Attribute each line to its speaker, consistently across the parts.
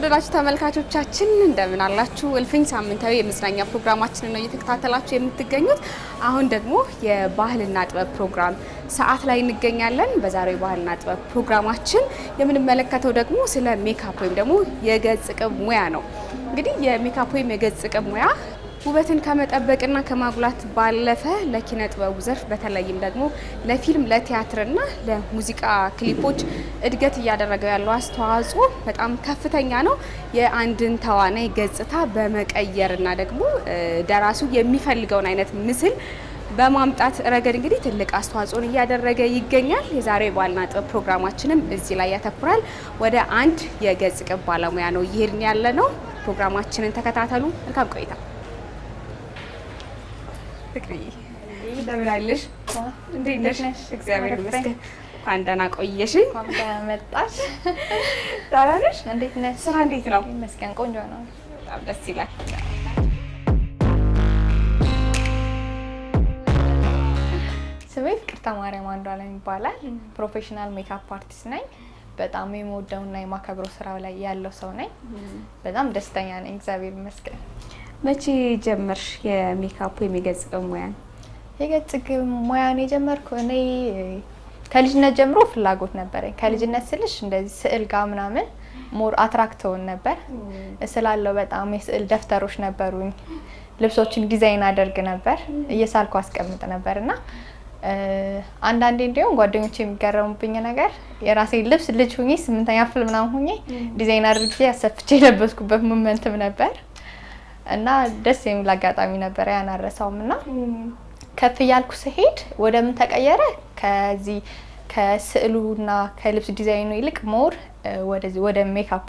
Speaker 1: የተወደዳችሁ ተመልካቾቻችን እንደምን አላችሁ? እልፍኝ ሳምንታዊ የመዝናኛ ፕሮግራማችንን ነው እየተከታተላችሁ የምትገኙት። አሁን ደግሞ የባህልና ጥበብ ፕሮግራም ሰዓት ላይ እንገኛለን። በዛሬው የባህልና ጥበብ ፕሮግራማችን የምንመለከተው ደግሞ ስለ ሜካፕ ወይም ደግሞ የገጽ ቅብ ሙያ ነው። እንግዲህ የሜካፕ ወይም የገጽ ቅብ ሙያ ውበትን ከመጠበቅና ከማጉላት ባለፈ ለኪነ ጥበቡ ዘርፍ በተለይም ደግሞ ለፊልም፣ ለቲያትርና ለሙዚቃ ክሊፖች እድገት እያደረገው ያለው አስተዋጽኦ በጣም ከፍተኛ ነው። የአንድን ተዋናይ ገጽታ በመቀየርና ደግሞ ደራሲው የሚፈልገውን አይነት ምስል በማምጣት ረገድ እንግዲህ ትልቅ አስተዋጽኦን እያደረገ ይገኛል። የዛሬው የባህልና ጥበብ ፕሮግራማችንም እዚህ ላይ ያተኩራል። ወደ አንድ የገጽ ቅብ ባለሙያ ነው እየሄድን ያለ ነው። ፕሮግራማችንን ተከታተሉ። መልካም ቆይታ። ፍቅሪ እንደምን አለሽ? እንዴት ነሽ? እግዚአብሔር ይመስገን። እንኳን ደህና ቆየሽኝ።
Speaker 2: እንኳን ደህና መጣሽ።
Speaker 1: ደህና ነሽ?
Speaker 2: እንዴት ነሽ?
Speaker 1: ስራ እንዴት ነው?
Speaker 2: ይመስገን ቆንጆ ነው።
Speaker 1: በጣም ደስ ይላል።
Speaker 2: ስሜ ፍቅርተ ማርያም አንዷለም ይባላል። ፕሮፌሽናል ሜካፕ አርቲስት ነኝ። በጣም የምወደውና የማከብረው ስራው ላይ ያለው ሰው ነኝ። በጣም ደስተኛ ነኝ። እግዚአብሔር ይመስገን።
Speaker 1: መቼ ጀመርሽ የሜካፕ ወይም የገጽ ቅብ ሙያን?
Speaker 2: የገጽ ቅብ ሙያን የጀመርኩ እኔ ከልጅነት ጀምሮ ፍላጎት ነበረኝ። ከልጅነት ስልሽ እንደዚህ ስዕል ጋር ምናምን ሞር አትራክተውን ነበር። ስላለው በጣም የስዕል ደፍተሮች ነበሩኝ። ልብሶችን ዲዛይን አደርግ ነበር፣ እየሳልኩ አስቀምጥ ነበርና አንዳንዴ እንዲያውም ጓደኞቼ የሚገረሙብኝ ነገር የራሴ ልብስ ልጅ ሁኜ 8ኛ ክፍል ምናምን ሁኜ ዲዛይን አድርጌ ያሰፍቼ የለበስኩበት ሞመንትም ነበር እና ደስ የሚል አጋጣሚ ነበር። ያን አልረሳውም። እና ከፍ እያልኩ ስሄድ ወደ ምን ተቀየረ? ከዚህ ከስዕሉና ከልብስ ዲዛይኑ ይልቅ ሞር ወደ ሜካፕ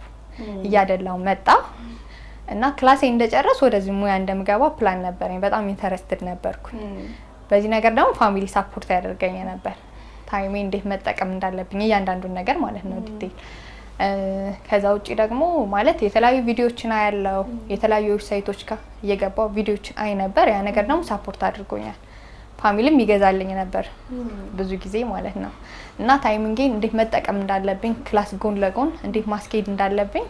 Speaker 2: እያደላው መጣ እና ክላሴ እንደጨረስ ወደዚህ ሙያ እንደምገባ ፕላን ነበረኝ። በጣም ኢንተረስትድ ነበርኩ። በዚህ ነገር ደግሞ ፋሚሊ ሳፖርት ያደርገኝ ነበር። ታይሜ እንዴት መጠቀም እንዳለብኝ እያንዳንዱን ነገር ማለት ነው ዲቴል። ከዛ ውጪ ደግሞ ማለት የተለያዩ ቪዲዮዎችን አያለው፣ የተለያዩ ዌብሳይቶች ጋር እየገባው ቪዲዮዎችን አይ ነበር። ያ ነገር ደግሞ ሳፖርት አድርጎኛል። ፋሚሊም ይገዛልኝ ነበር ብዙ ጊዜ ማለት ነው። እና ታይሚንጌን እንዴት መጠቀም እንዳለብኝ ክላስ ጎን ለጎን እንዴት ማስኬድ እንዳለብኝ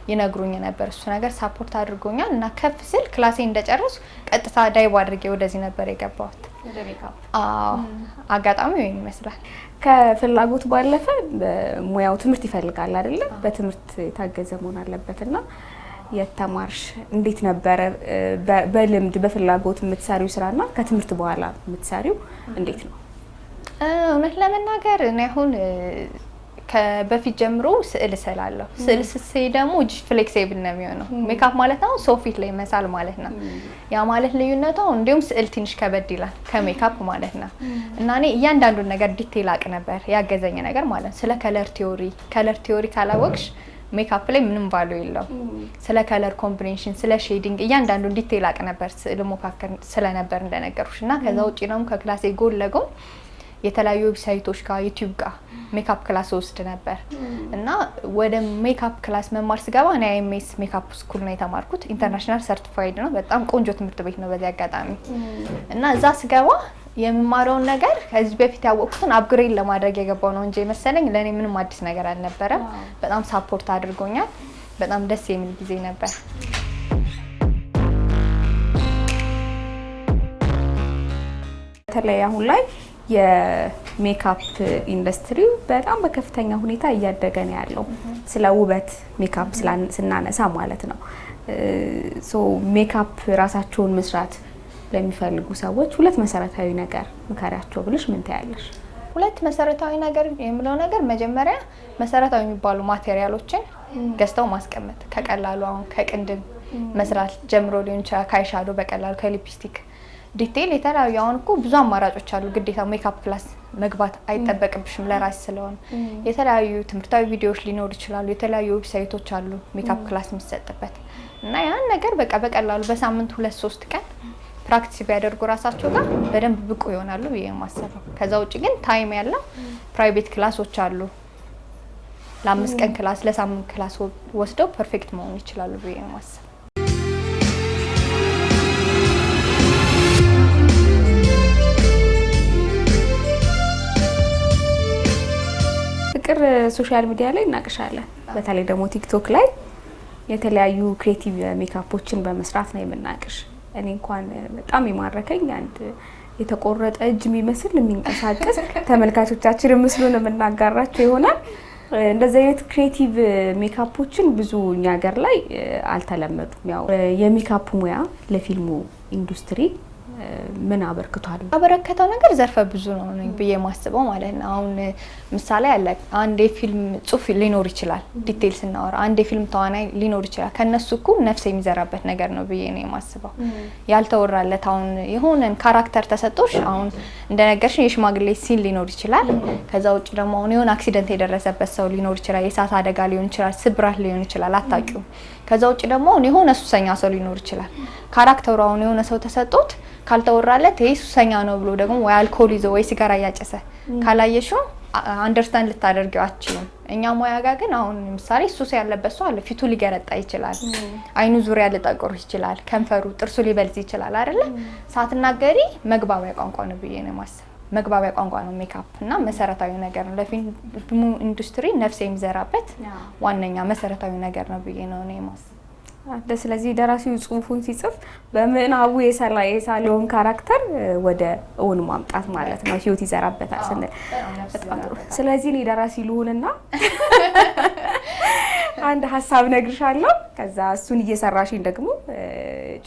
Speaker 2: ይነግሩኝ ነበር። እሱ ነገር ሳፖርት አድርጎኛል። እና ከፍ ስል ክላሴ እንደጨረሱ ቀጥታ ዳይቭ አድርጌ ወደዚህ ነበር የገባሁት።
Speaker 1: ወደ ሜካፕ
Speaker 2: አጋጣሚው ይሄን ይመስላል።
Speaker 1: ከፍላጎት ባለፈ ሙያው ትምህርት ይፈልጋል አይደለ? በትምህርት የታገዘ መሆን አለበትና የተማርሽ እንዴት ነበረ? በልምድ በፍላጎት የምትሰሪው ስራና ከትምህርት በኋላ የምትሰሪው እንዴት ነው?
Speaker 2: እውነት ለመናገር እኔ አሁን ከበፊት ጀምሮ ስዕል እሰላለሁ። ስዕል ስስይ ደግሞ እጅ ፍሌክሲብል ነው የሚሆነው። ሜካፕ ማለት ነው ሰው ፊት ላይ መሳል ማለት ነው። ያ ማለት ልዩነቱ እንዲሁም ስዕል ትንሽ ከበድ ይላል ከሜካፕ ማለት ነው። እና እኔ እያንዳንዱን ነገር ዲቴል አቅ ነበር፣ ያገዘኝ ነገር ማለት ነው። ስለ ከለር ቲዮሪ ካላወቅሽ ሜካፕ ላይ ምንም ቫሉ የለው። ስለ ከለር ኮምቢኔሽን፣ ስለ ሼዲንግ እያንዳንዱን ዲቴል አቅ ነበር ስዕል ሞካከር ስለነበር እንደነገርኩሽ። እና ከዛ ውጪ ደግሞ ከክላሴ ጎን ለጎን የተለያዩ ዌብሳይቶች ጋር ዩቲዩብ ጋር ሜካፕ ክላስ ወስድ ነበር። እና ወደ ሜካፕ ክላስ መማር ስገባ እኔ አይኤምኤስ ሜካፕ ስኩል ነው የተማርኩት። ኢንተርናሽናል ሰርቲፋይድ ነው። በጣም ቆንጆ ትምህርት ቤት ነው በዚህ አጋጣሚ። እና እዛ ስገባ የምማረውን ነገር ከዚህ በፊት ያወቅኩትን አፕግሬድ ለማድረግ የገባው ነው እንጂ መሰለኝ ለኔ ምንም አዲስ ነገር አልነበረም። በጣም ሳፖርት አድርጎኛል። በጣም ደስ የሚል ጊዜ ነበር።
Speaker 1: በተለይ አሁን ላይ የሜካፕ ኢንዱስትሪው በጣም በከፍተኛ ሁኔታ እያደገ ነው ያለው። ስለ ውበት ሜካፕ ስናነሳ ማለት ነው። ሜካፕ ራሳቸውን መስራት ለሚፈልጉ ሰዎች ሁለት መሰረታዊ ነገር ምከሪያቸው ብለሽ ምን ታያለሽ?
Speaker 2: ሁለት መሰረታዊ ነገር የምለው ነገር መጀመሪያ መሰረታዊ የሚባሉ ማቴሪያሎችን ገዝተው ማስቀመጥ። ከቀላሉ አሁን ከቅንድብ መስራት ጀምሮ ሊሆን ይችላል፣ ከአይሻዶ በቀላሉ ከሊፕስቲክ ዲቴል የተለያዩ አሁን እኮ ብዙ አማራጮች አሉ። ግዴታ ሜካፕ ክላስ መግባት አይጠበቅብሽም ለራስ ስለሆነ የተለያዩ ትምህርታዊ ቪዲዮዎች ሊኖር ይችላሉ። የተለያዩ ዌብሳይቶች አሉ ሜካፕ ክላስ የሚሰጥበት እና ያን ነገር በቃ በቀላሉ በሳምንት 2-3 ቀን ፕራክቲስ ቢያደርጉ ራሳቸው ጋር በደንብ ብቁ ይሆናሉ ብዬ የማስበው። ከዛ ውጪ ግን ታይም ያለው ፕራይቬት ክላሶች አሉ። ለ5 ቀን ክላስ ለሳምንት ክላስ ወስደው ፐርፌክት መሆን ይችላሉ ብዬ የማስበው።
Speaker 1: ፍቅር ሶሻል ሚዲያ ላይ እናቅሻለን። በተለይ ደግሞ ቲክቶክ ላይ የተለያዩ ክሬቲቭ ሜካፖችን በመስራት ነው የምናውቅሽ። እኔ እንኳን በጣም የማረከኝ አንድ የተቆረጠ እጅ የሚመስል የሚንቀሳቀስ ተመልካቾቻችን ምስሉን የምናጋራቸው ይሆናል። እንደዚህ አይነት ክሬቲቭ ሜካፖችን ብዙ እኛ ሀገር ላይ አልተለመዱም። ያው የሜካፕ ሙያ ለፊልሙ ኢንዱስትሪ ምን አበርክቷል?
Speaker 2: አበረከተው ነገር ዘርፈ ብዙ ነው ብዬ ማስበው ማለት ነው። አሁን ምሳሌ አለ፣ አንድ የፊልም ጽሁፍ ሊኖር ይችላል። ዲቴል ስናወራ አንድ የፊልም ተዋናይ ሊኖር ይችላል። ከነሱ እኮ ነፍስ የሚዘራበት ነገር ነው ብዬ ነው የማስበው። ያልተወራለት አሁን የሆነን ካራክተር ተሰጥቶሽ አሁን እንደነገርሽ የሽማግሌ ሲን ሊኖር ይችላል። ከዛ ውጭ ደግሞ አሁን የሆነ አክሲደንት የደረሰበት ሰው ሊኖር ይችላል። የእሳት አደጋ ሊሆን ይችላል። ስብራት ሊሆን ይችላል። አታውቂውም። ከዛ ውጭ ደግሞ የሆነ ሱሰኛ ሰው ሊኖር ይችላል። ካራክተሩ አሁን የሆነ ሰው ተሰጥቶት ካልተወራለት ይሄ ሱሰኛ ነው ብሎ ደግሞ ወይ አልኮል ይዞ ወይ ሲጋራ እያጨሰ ካላየሽው አንደርስታንድ ልታደርጊው አትችይም። እኛ ሙያ ጋር ግን አሁን ምሳሌ ሱስ ያለበት ሰው አለ። ፊቱ ሊገረጣ ይችላል፣ አይኑ ዙሪያ ሊጠቁር ይችላል፣ ከንፈሩ ጥርሱ ሊበልዝ ይችላል አይደለ? ሳትናገሪ መግባቢያ ቋንቋ ነው ብዬ ነው የማስበው። መግባቢያ ቋንቋ ነው ሜካፕ እና መሰረታዊ ነገር ነው ለፊልሙ ኢንዱስትሪ ነፍስ የሚዘራበት ዋነኛ መሰረታዊ ነገር ነው ብዬ ነው የማስበው።
Speaker 1: ስለዚህ ደራሲው ጽሁፉን ሲጽፍ በምናቡ የሳለውን ካራክተር ወደ እውን ማምጣት ማለት ነው፣ ህይወት ይዘራበታል ስንል በጣም ጥሩ። ስለዚህ እኔ ደራሲ ልሁንና አንድ ሀሳብ ነግርሻለሁ፣ ከዛ እሱን እየሰራሽኝ ደግሞ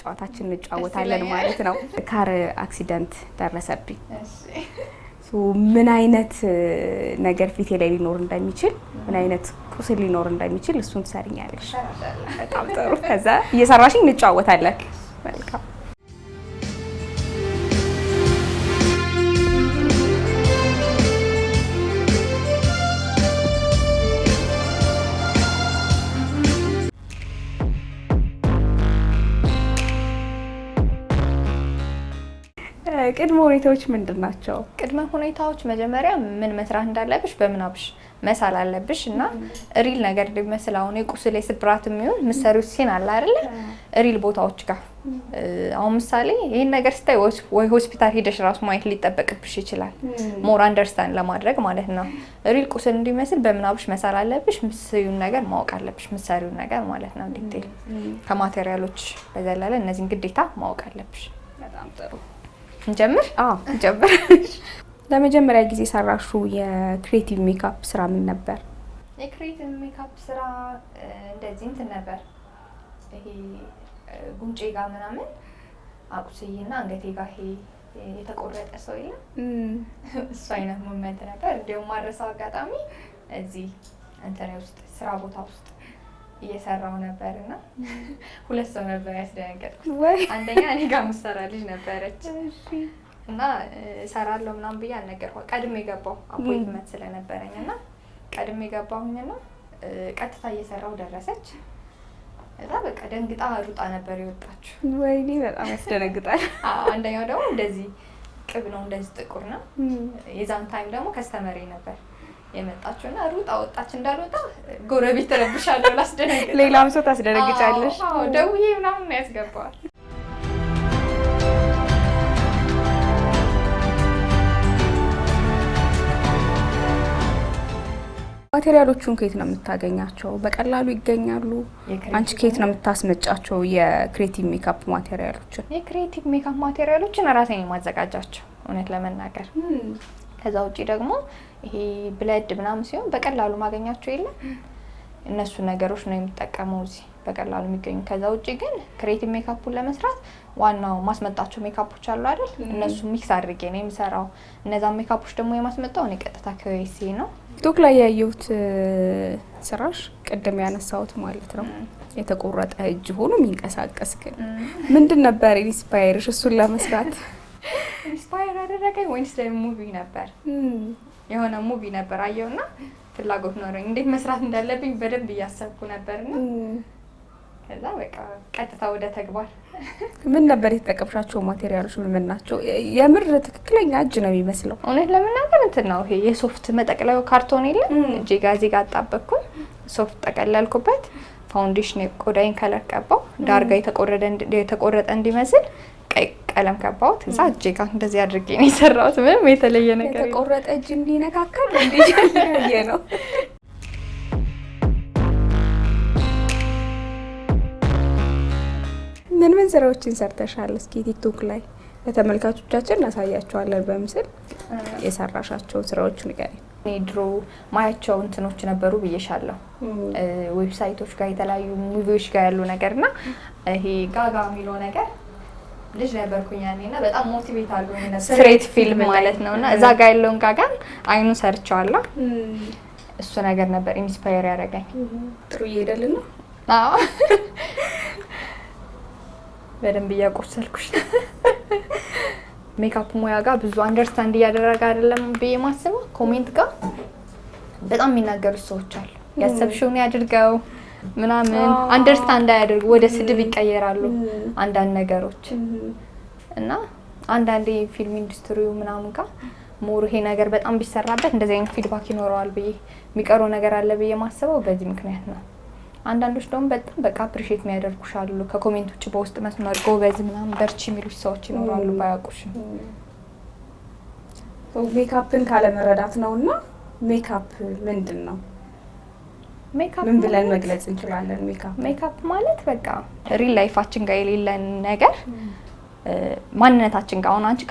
Speaker 1: ጨዋታችን እንጫወታለን ማለት ነው። ካር አክሲደንት ደረሰብኝ። ምን አይነት ነገር ፊቴ ላይ ሊኖር እንደሚችል፣ ምን አይነት ቁስል ሊኖር እንደሚችል እሱን ትሰርኛለሽ። በጣም ጥሩ። ከዛ እየሰራሽኝ እንጫወታለን። መልካም። ቅድመ ሁኔታዎች ምንድን ናቸው?
Speaker 2: ቅድመ ሁኔታዎች መጀመሪያ ምን መስራት እንዳለብሽ በምናብሽ መሳል አለብሽ እና ሪል ነገር ሊመስል አሁን የቁስል የስብራት የሚሆን ምሳሌው ሲን አለ አይደለ? ሪል ቦታዎች ጋር አሁን ምሳሌ ይሄን ነገር ስታይ ወይ ሆስፒታል ሄደሽ ራሱ ማየት ሊጠበቅብሽ ይችላል፣ ሞር አንደርስታንድ ለማድረግ ማለት ነው። ሪል ቁስል እንዲመስል በምናብሽ መሳል አለብሽ። ምሳሌውን ነገር ማወቅ አለብሽ፣ ምሳሌውን ነገር ማለት ነው። ዲቴል ከማቴሪያሎች በዘለለ እነዚህን ግዴታ ማወቅ አለብሽ።
Speaker 1: በጣም ጥሩ።
Speaker 2: እንጀምር?
Speaker 1: አዎ እንጀምር። ለመጀመሪያ ጊዜ ሰራሹ የክሬቲቭ ሜካፕ ስራ ምን ነበር?
Speaker 2: የክሬቲቭ ሜካፕ ስራ እንደዚህ እንትን ነበር። ይሄ ጉንጬ ጋር ምናምን አቁስዬና አንገቴ ጋር ይሄ የተቆረጠ ሰው የለም እሱ አይነት ሞመንት ነበር። እንዲያውም ማረሳው አጋጣሚ እዚህ እንትን ውስጥ ስራ ቦታ ውስጥ እየሰራው ነበርና ሁለት ሰው ነበር ያስደነገጥኩት። አንደኛ እኔ ጋር ምሰራ ልጅ ነበረች እና ሰራለው ምናምን ብዬ አልነገርኳት። ቀድሜ ገባሁ አፖይንትመንት ስለነበረኝና ቀድሜ ገባሁኝና ቀጥታ እየሰራው ደረሰች። እዛ በቃ ደንግጣ ሩጣ ነበር የወጣችው።
Speaker 1: ወይኔ በጣም ያስደነግጣል።
Speaker 2: አንደኛው ደግሞ እንደዚህ ቅብ ነው፣ እንደዚህ ጥቁር ነው። የዛን ታይም ደግሞ ከስተመሬ ነበር የመጣችውና ሩጣ ወጣች። እንዳልወጣ ጎረቤት ተረብሻለሁ ላስደነግጥ፣
Speaker 1: ሌላም ሰው ታስደነግጫለሽ።
Speaker 2: ደውዬ ምናምን ያስገባዋል።
Speaker 1: ማቴሪያሎቹን ከየት ነው የምታገኛቸው? በቀላሉ ይገኛሉ? አንቺ ከየት ነው የምታስመጫቸው የክሬቲቭ ሜካፕ ማቴሪያሎችን?
Speaker 2: የክሬቲቭ ሜካፕ ማቴሪያሎችን ራሴ ነኝ የማዘጋጃቸው እውነት ለመናገር። ከዛ ውጪ ደግሞ ይሄ ብለድ ምናምን ሲሆን በቀላሉ ማገኛቸው የለም። እነሱ ነገሮች ነው የሚጠቀመው እዚህ በቀላሉ የሚገኙ። ከዛ ውጪ ግን ክሬቲቭ ሜካፑን ለመስራት ዋናው ማስመጣቸው ሜካፖች አሉ አይደል? እነሱ ሚክስ አድርጌ ነው የምሰራው። እነዛ ሜካፖች ደግሞ የማስመጣው እኔ ቀጥታ ከዩኤስኤ ነው።
Speaker 1: ቲክቶክ ላይ ያየሁት ስራሽ ቅድም ያነሳሁት ማለት ነው የተቆረጠ እጅ ሆኖ የሚንቀሳቀስ ግን ምንድን ነበር ኢንስፓየርሽ እሱን ለመስራት?
Speaker 2: ኢንስፓየር አደረገኝ ወይስ ሙቪ ነበር? የሆነ ሙቪ ነበር አየውና ፍላጎት ኖረኝ እንዴት መስራት እንዳለብኝ በደንብ እያሰብኩ ነበርና ከዛ በቃ ቀጥታ ወደ ተግባር።
Speaker 1: ምን ነበር የተጠቀምሻቸው ማቴሪያሎች? ምን ናቸው? የምር ትክክለኛ እጅ ነው የሚመስለው።
Speaker 2: እውነት ለመናገር እንትን ነው ይሄ የሶፍት መጠቅለያው ካርቶን የለም እጄ ጋር እዚህ ጋር አጣበቅኩኝ። ሶፍት ጠቀለልኩበት፣ ፋውንዴሽን የቆዳዬን ከለር ቀባው፣ ዳርጋ የተቆረጠ እንዲመስል ቀይ ቀለም ቀባሁት። እዛ እጄ ጋር እንደዚህ አድርጌ ነው የሰራሁት። ምንም የተለየ ነገር
Speaker 1: የተቆረጠ እጅ እንዲነካከል እንዲህ ነው። ምን ስራዎችን ሰርተሻል? እስኪ ቲክቶክ ላይ ለተመልካቾቻችን እናሳያቸዋለን በምስል የሰራሻቸውን ስራዎች ንገሪኝ።
Speaker 2: እኔ ድሮ ማያቸው እንትኖች ነበሩ ብዬሻለሁ፣ ዌብሳይቶች ጋር የተለያዩ ሙቪዎች ጋር ያሉ ነገርና ይሄ ጋጋ የሚለው ነገር ልጅ ነበርኩኝ ያኔና በጣም ሞቲቬት አድርጎኝ ነበር። ስትሬት ፊልም ማለት ነውና እዛ ጋር ያለውን ጋጋን አይኑን ሰርቻለሁ። እሱ ነገር ነበር ኢንስፓየር ያደረገኝ።
Speaker 1: ጥሩ እየሄደልን ነው።
Speaker 2: አዎ በደንብ እያቆሰልኩሽ። ሜካፕ ሙያ ጋር ብዙ አንደርስታንድ እያደረገ አይደለም ብዬ ማስበው። ኮሜንት ጋር በጣም የሚናገሩት ሰዎች አሉ። ያሰብሽውን ያድርገው ምናምን አንደርስታንድ አያደርጉ፣ ወደ ስድብ ይቀየራሉ አንዳንድ ነገሮች እና አንዳንዴ ፊልም ኢንዱስትሪው ምናምን ጋር ሞር ይሄ ነገር በጣም ቢሰራበት እንደዚህ አይነት ፊድባክ ይኖረዋል ብዬ የሚቀረው ነገር አለ ብዬ ማስበው በዚህ ምክንያት ነው። አንዳንዶች ደግሞ በጣም በቃ አፕሪሺየት የሚያደርጉሽ አሉ። ከኮሜንት ውጭ በውስጥ መስመር ጎበዝ ምናምን በርቺ የሚሉሽ ሰዎች ይኖራሉ ባያውቁሽም።
Speaker 1: ሜካፕን ካለመረዳት ነውና ሜካፕ ምንድን ነው?
Speaker 2: ሜካፕ
Speaker 1: ምን ብለን መግለጽ እንችላለን?
Speaker 2: ሜካፕ ማለት በቃ ሪል ላይፋችን ጋር የሌለን ነገር ማንነታችን ጋር አሁን አንቺ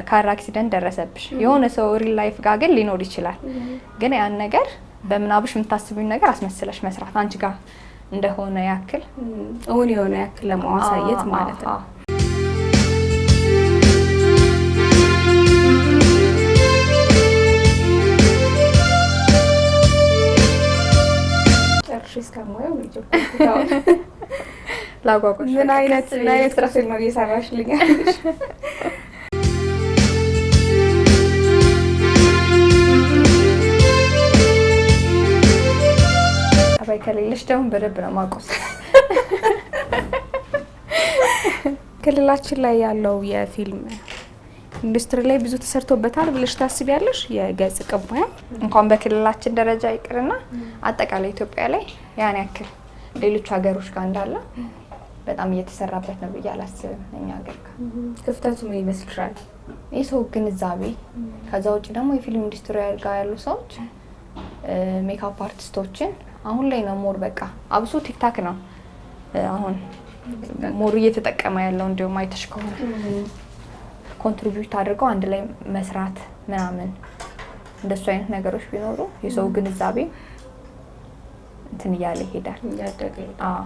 Speaker 2: ካር አክሲደንት ደረሰብሽ የሆነ ሰው ሪል ላይፍ ጋር ግን ሊኖር ይችላል። ግን ያን ነገር በምናብሽ የምታስቢው ነገር አስመስለሽ መስራት አንቺ ጋር እንደሆነ ያክል
Speaker 1: እውን የሆነ ያክል ለማሳየት ማለት ነው። እስከማየው ልጅ
Speaker 2: ላጓጓሽ
Speaker 1: ምን አይነት ስትራቴጂ ነው እየሰራሽልኝ ያለሽ?
Speaker 2: አባይ ከሌለሽ ደግሞ በደንብ ነው ማቆስ።
Speaker 1: ክልላችን ላይ ያለው የፊልም ኢንዱስትሪ ላይ ብዙ ተሰርቶበታል ብለሽ ታስቢያለሽ? የገጽ ቅብ ሙያ
Speaker 2: እንኳን በክልላችን ደረጃ ይቅርና አጠቃላይ ኢትዮጵያ ላይ ያን ያክል ሌሎች ሀገሮች ጋር እንዳለ በጣም እየተሰራበት ነው ብዬ አላስብም። እኛ ሀገር ጋር
Speaker 1: ክፍተቱ ምን ይመስልሻል?
Speaker 2: የሰው ግንዛቤ፣ ከዛ ውጭ ደግሞ የፊልም ኢንዱስትሪ ጋር ያሉ ሰዎች ሜካፕ አርቲስቶችን አሁን ላይ ነው ሞር በቃ አብሶ ቲክታክ ነው አሁን ሞር እየተጠቀመ ያለው። እንዲሁም አይተሽ ከሆነ ኮንትሪቢዩት አድርገው አንድ ላይ መስራት ምናምን እንደሱ አይነት ነገሮች ቢኖሩ የሰው ግንዛቤ እንትን እያለ ይሄዳል። አዎ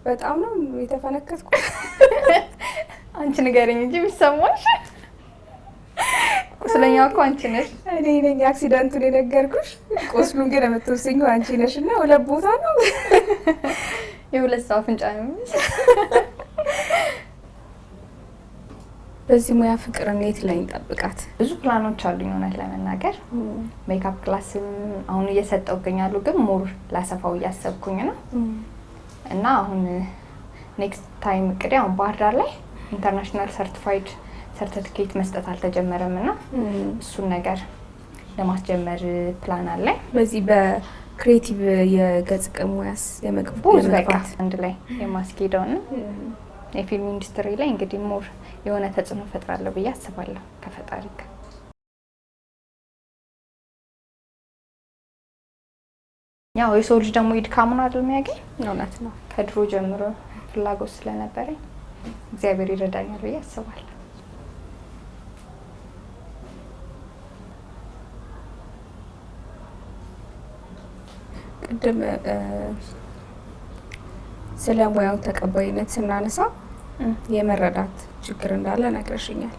Speaker 1: በጣም ነው የተፈነከትኩ።
Speaker 2: አንቺ ንገረኝ እንጂ የሚሰማሽ ቁስለኛ እኮ አንቺ ነሽ።
Speaker 1: እኔ ነኝ አክሲደንቱን የነገርኩሽ። ቁስሉን ግን የምትወስኚው አንቺ ነሽ እና ሁለት ቦታ ነው
Speaker 2: የሁለት ሰው አፍንጫ ነው።
Speaker 1: በዚህ ሙያ ፍቅር እንዴት ላይ እንጠብቃት?
Speaker 2: ብዙ ፕላኖች አሉኝ እውነት ለመናገር ሜካፕ ክላስም አሁን እየሰጠው እገኛለሁ፣ ግን ሞር ላሰፋው እያሰብኩኝ ነው እና አሁን ኔክስት ታይም እቅዴ አሁን ባህር ዳር ላይ ኢንተርናሽናል ሰርቲፋይድ ሰርቲፊኬት መስጠት አልተጀመረም እና እሱን ነገር ለማስጀመር ፕላን አለ። በዚህ
Speaker 1: በክሬቲቭ የገጽ ቅብ ሙያስ
Speaker 2: የመግባት አንድ ላይ የማስኬደው ነው። የፊልም ኢንዱስትሪ ላይ እንግዲህ ሞር የሆነ ተጽዕኖ ፈጥራለሁ ብዬ አስባለሁ ከፈጣሪ ጋር። ያው የሰው ልጅ ደግሞ ይድካሙን አይደል የሚያገኝ?
Speaker 1: እውነት ነው።
Speaker 2: ከድሮ ጀምሮ ፍላጎት ስለነበረኝ እግዚአብሔር ይረዳኛል ብዬ አስባለሁ።
Speaker 1: ቅድም ስለ ሙያው ተቀባይነት ስናነሳ የመረዳት ችግር እንዳለ ነግረሽኛል።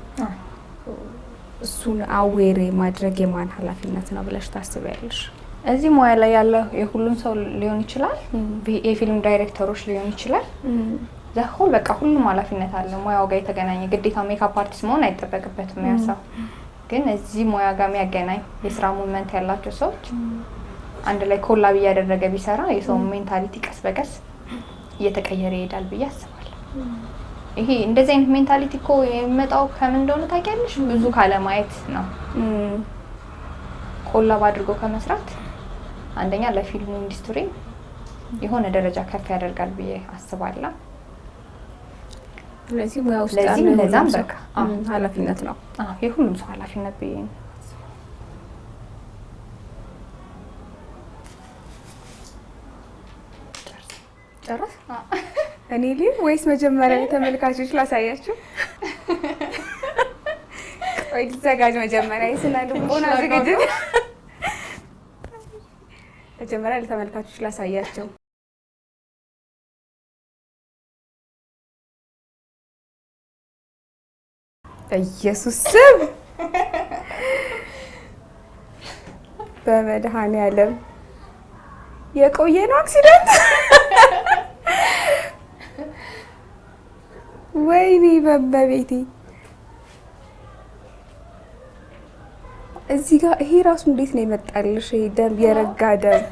Speaker 1: እሱን አዌር ማድረግ የማን ኃላፊነት ነው ብለሽ ታስቢያለሽ?
Speaker 2: እዚህ ሙያ ላይ ያለው የሁሉም ሰው ሊሆን ይችላል፣ የፊልም ዳይሬክተሮች ሊሆን ይችላል። ዘሆል በቃ ሁሉም ኃላፊነት አለ። ሙያው ጋር የተገናኘ ግዴታ ሜካፕ አርቲስት መሆን አይጠበቅበትም። ያሳው ግን እዚህ ሙያ ጋር የሚያገናኝ የስራ ሞመንት ያላቸው ሰዎች አንድ ላይ ኮላብ እያደረገ ቢሰራ የሰው ሜንታሊቲ ቀስ በቀስ እየተቀየረ ይሄዳል ብዬ አስባለሁ። ይሄ እንደዚህ አይነት ሜንታሊቲ እኮ የሚመጣው ከምን እንደሆነ ታውቂያለሽ? ብዙ ካለማየት ነው። ኮላብ አድርጎ ከመስራት አንደኛ ለፊልም ኢንዱስትሪ የሆነ ደረጃ ከፍ ያደርጋል ብዬ አስባለሁ።
Speaker 1: ስለዚህ ሙያ ውስጥ
Speaker 2: ለዛም በቃ
Speaker 1: ኃላፊነት ነው።
Speaker 2: የሁሉም ሰው ኃላፊነት ብዬ ነው።
Speaker 1: ጨረስ እኔ ልይ ወይስ መጀመሪያ ተመልካቾች ላሳያችሁ? ቆይ ተዘጋጅ። መጀመሪያ የስነ ልቦና ዝግጅት መጀመሪያ ለተመልካቾች ላሳያቸው። በኢየሱስ ስም በመድኃኔዓለም የቆየ ነው አክሲደንት። ወይኔ በቤቴ እዚህ ጋር ይሄ ራሱ እንዴት ነው የመጣልሽ? ይሄ ደም የረጋ ደም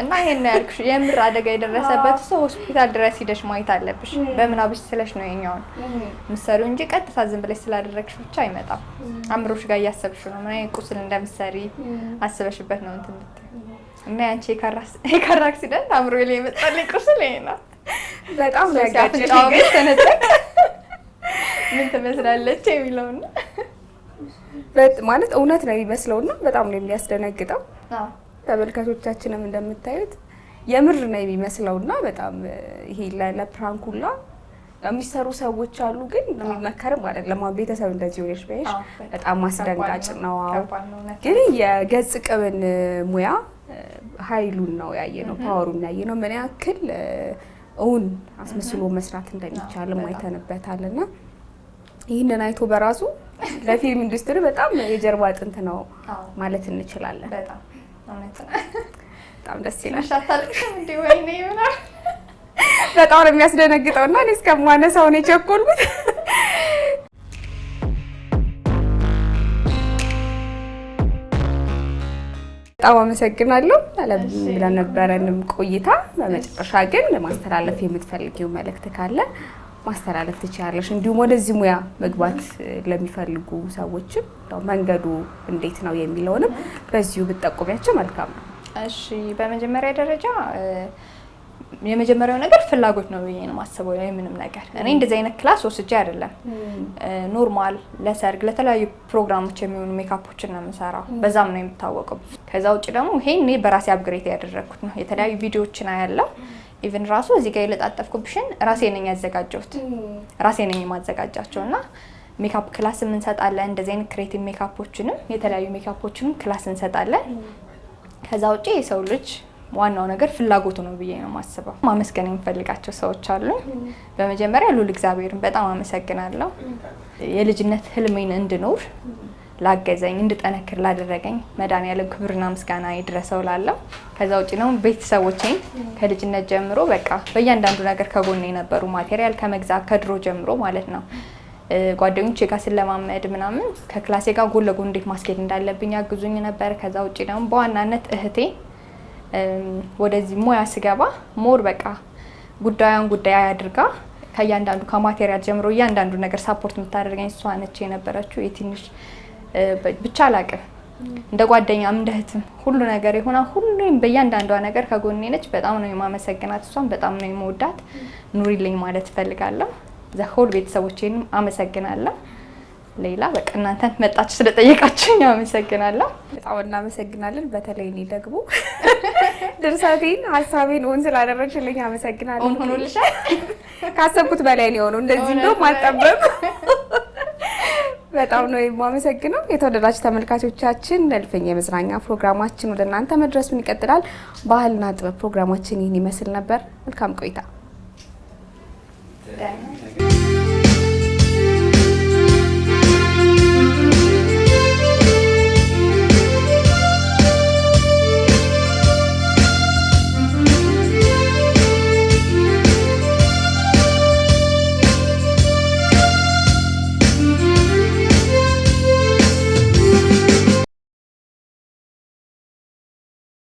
Speaker 2: እና ይሄን ነው ያልኩሽ። የምር አደጋ የደረሰበት ሰው ሆስፒታል ድረስ ሂደሽ ማየት አለብሽ። በምናብሽ ስለሽ ነው የኛውን ምሰሩ እንጂ ቀጥታ ዝም ብለሽ ስላደረግሽ ብቻ አይመጣም። አምሮሽ ጋር እያሰብሽ ነው ምን አይነት ቁስል እንደምትሰሪ አስበሽበት ነው እንትን እና ያንቺ የካራ አክሲደንት አምሮ ላይ የመጣልኝ ቁስል ይሄ ነው። በጣም ያጋጨኝ ተነጠቅ ምን ትመስላለች የሚለውና
Speaker 1: ማለት እውነት ነው የሚመስለውና በጣም ነው የሚያስደነግጠው። ተመልካቾቻችንም እንደምታዩት የምር ነው የሚመስለውና በጣም ይሄ ለፕራንኩላ የሚሰሩ ሰዎች አሉ፣ ግን የሚመከርም አይደለም። ቤተሰብ እንደዚህ ሆነሽ በይሽ በጣም አስደንጋጭ ነው። ግን የገጽ ቅብን ሙያ ኃይሉን ነው ያየነው፣ ፓወሩን ያየነው ምን ያክል እውን አስመስሎ መስራት እንደሚቻልም አይተንበታልና ይህንን አይቶ በራሱ ለፊልም ኢንዱስትሪ በጣም የጀርባ አጥንት ነው ማለት እንችላለን። በጣም ደስ ይላል።
Speaker 2: ሻታልክም እንዴ ወይኔ ይሆናል።
Speaker 1: በጣም ነው የሚያስደነግጠውና እኔ እስከማነሳው ነው የቸኮልኩት። በጣም አመሰግናለሁ ለነበረንም ቆይታ። በመጨረሻ ግን ለማስተላለፍ የምትፈልጊው መልእክት ካለ ማስተላለፍ ትችላለሽ። እንዲሁም ወደዚህ ሙያ መግባት ለሚፈልጉ ሰዎችም መንገዱ እንዴት ነው የሚለውንም በዚሁ ብትጠቁሚያቸው መልካም ነው።
Speaker 2: እሺ፣ በመጀመሪያ ደረጃ የመጀመሪያው ነገር ፍላጎት ነው ብዬ ነው የማስበው። ምንም ነገር እኔ እንደዚህ አይነት ክላስ ወስጄ አይደለም፣ ኖርማል ለሰርግ ለተለያዩ ፕሮግራሞች የሚሆኑ ሜካፖችን ነው የምሰራው። በዛም ነው የምታወቀው። ከዛ ውጭ ደግሞ ይሄን እኔ በራሴ አፕግሬድ ያደረኩት ነው። የተለያዩ ቪዲዮዎችን አያለው። ኢቭን ራሱ እዚህ ጋር የለጣጠፍኩብሽን ራሴ ነኝ ያዘጋጀሁት፣ ራሴ ነኝ የማዘጋጃቸውና ሜካፕ ክላስ እንሰጣለን። እንደዚህ አይነት ክሬቲቭ ሜካፖችንም የተለያዩ ሜካፖችንም ክላስ እንሰጣለን። ከዛ ውጪ የሰው ልጅ ዋናው ነገር ፍላጎቱ ነው ብዬ ነው የማስበው። ማመስገን የምፈልጋቸው ሰዎች አሉ። በመጀመሪያ ሉል እግዚአብሔርን በጣም አመሰግናለሁ። የልጅነት ህልሜን እንድኖር ላገዘኝ፣ እንድጠነክር ላደረገኝ መድኃኒዓለም ክብርና ምስጋና ይድረሰው ላለሁ። ከዛ ውጪ ነው ቤተሰቦቼን ከልጅነት ጀምሮ በቃ በእያንዳንዱ ነገር ከጎኔ የነበሩ ማቴሪያል ከመግዛት ከድሮ ጀምሮ ማለት ነው። ጓደኞቼ ጋር ስለማመድ ምናምን ከክላሴ ጋር ጎን ለጎን እንዴት ማስኬድ እንዳለብኝ ያግዙኝ ነበር። ከዛ ውጪ ደግሞ በዋናነት እህቴ ወደዚህ ሙያ ስገባ ሞር በቃ ጉዳይ አድርጋ ከእያንዳንዱ ከማቴሪያል ጀምሮ እያንዳንዱ ነገር ሳፖርት የምታደርገኝ እሷ ነች የነበረችው። የትንሽ ብቻ አላቅም እንደ ጓደኛም እንደ እህትም ሁሉ ነገር የሆነ ሁሉም በእያንዳንዷ ነገር ከጎኔ ነች። በጣም ነው የማመሰግናት፣ እሷን በጣም ነው የምወዳት። ኑሪልኝ ማለት እፈልጋለሁ። ዘሆል ቤተሰቦቼንም አመሰግናለሁ። ሌላ በቃ እናንተን መጣችሁ ስለጠየቃችሁኝ አመሰግናለሁ።
Speaker 1: በጣም እናመሰግናለን። በተለይ እኔ ደግሞ ድርሰቴን ሀሳቤን ኦን ስላደረግሽልኝ አመሰግናለሁ።
Speaker 2: ኦን ሆኖልሻል?
Speaker 1: ካሰብኩት በላይ ነው የሆነው። እንደዚህ እንደውም አልጠበቅኩም። በጣም ነው የማመሰግነው። የተወደዳችሁ ተመልካቾቻችን እልፍኝ የመዝናኛ ፕሮግራማችን ወደ እናንተ መድረሱን ይቀጥላል። ባህልና ጥበብ ፕሮግራማችን ይህን ይመስል ነበር። መልካም ቆይታ።